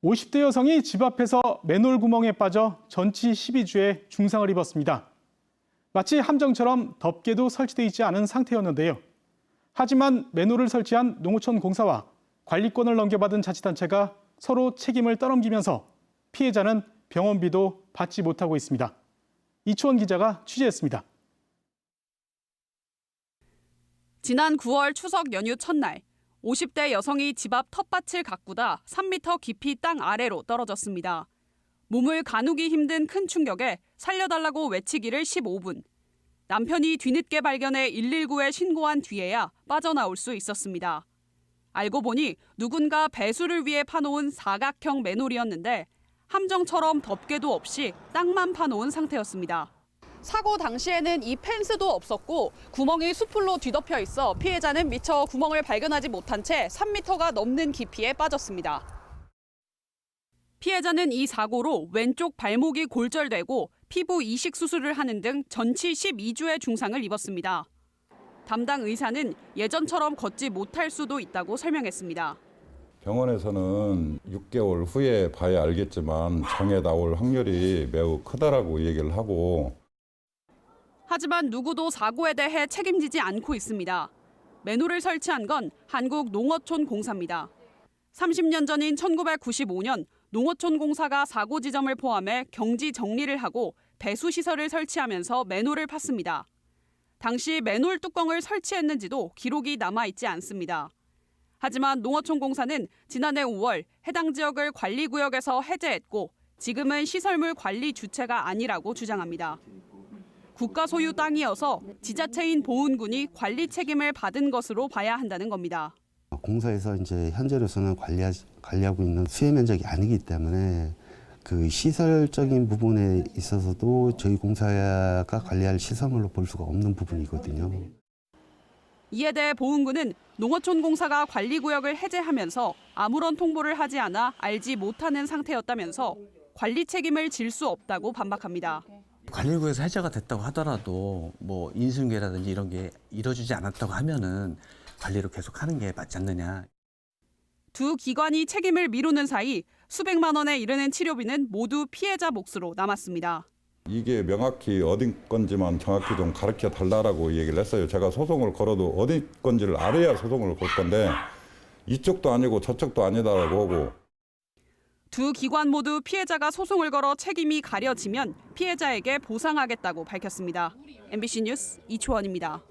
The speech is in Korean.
50대 여성이 집 앞에서 맨홀 구멍에 빠져 전치 12주에 중상을 입었습니다. 마치 함정처럼 덮개도 설치돼 있지 않은 상태였는데요. 하지만 맨홀을 설치한 농어촌 공사와 관리권을 넘겨받은 자치단체가 서로 책임을 떠넘기면서 피해자는 병원비도 받지 못하고 있습니다. 이초원 기자가 취재했습니다. 지난 9월 추석 연휴 첫날 50대 여성이 집 앞 텃밭을 가꾸다 3m 깊이 땅 아래로 떨어졌습니다. 몸을 가누기 힘든 큰 충격에 살려달라고 외치기를 15분. 남편이 뒤늦게 발견해 119에 신고한 뒤에야 빠져나올 수 있었습니다. 알고 보니 누군가 배수를 위해 파놓은 사각형 맨홀이었는데 함정처럼 덮개도 없이 땅만 파놓은 상태였습니다. 사고 당시에는 이 펜스도 없었고 구멍이 수풀로 뒤덮여 있어 피해자는 미처 구멍을 발견하지 못한 채 3m가 넘는 깊이에 빠졌습니다. 피해자는 이 사고로 왼쪽 발목이 골절되고 피부 이식 수술을 하는 등 전치 12주의 중상을 입었습니다. 담당 의사는 예전처럼 걷지 못할 수도 있다고 설명했습니다. 병원에서는 6개월 후에 봐야 알겠지만 장애 나올 확률이 매우 크다라고 얘기를 하고 하지만 누구도 사고에 대해 책임지지 않고 있습니다. 맨홀을 설치한 건 한국농어촌공사입니다. 30년 전인 1995년 농어촌공사가 사고 지점을 포함해 경지 정리를 하고 배수 시설을 설치하면서 맨홀을 팠습니다. 당시 맨홀 뚜껑을 설치했는지도 기록이 남아있지 않습니다. 하지만 농어촌공사는 지난해 5월 해당 지역을 관리구역에서 해제했고 지금은 시설물 관리 주체가 아니라고 주장합니다. 국가 소유 땅이어서 지자체인 보은군이 관리 책임을 받은 것으로 봐야 한다는 겁니다. 공사에서 이제 현재로서는 관리하고 있는 수혜 면적이 아니기 때문에 그 시설적인 부분에 있어서도 저희 공사가 관리할 시설물로 볼 수가 없는 부분이거든요. 이에 대해 보은군은 농어촌공사가 관리구역을 해제하면서 아무런 통보를 하지 않아 알지 못하는 상태였다면서 관리 책임을 질 수 없다고 반박합니다. 관리구역에서 해제가 됐다고 하더라도 뭐 인수인계라든지 이런 게 이루어지지 않았다고 하면은 관리를 계속하는 게 맞지 않느냐. 두 기관이 책임을 미루는 사이 수백만 원에 이르는 치료비는 모두 피해자 몫으로 남았습니다. 이게 명확히 어디 건지만 정확히 좀 가르쳐 달라고 얘기를 했어요. 제가 소송을 걸어도 어디 건지를 알아야 소송을 걸 건데 이쪽도 아니고 저쪽도 아니다라고 하고. 두 기관 모두 피해자가 소송을 걸어 책임이 가려지면 피해자에게 보상하겠다고 밝혔습니다. MBC 뉴스 이초원입니다.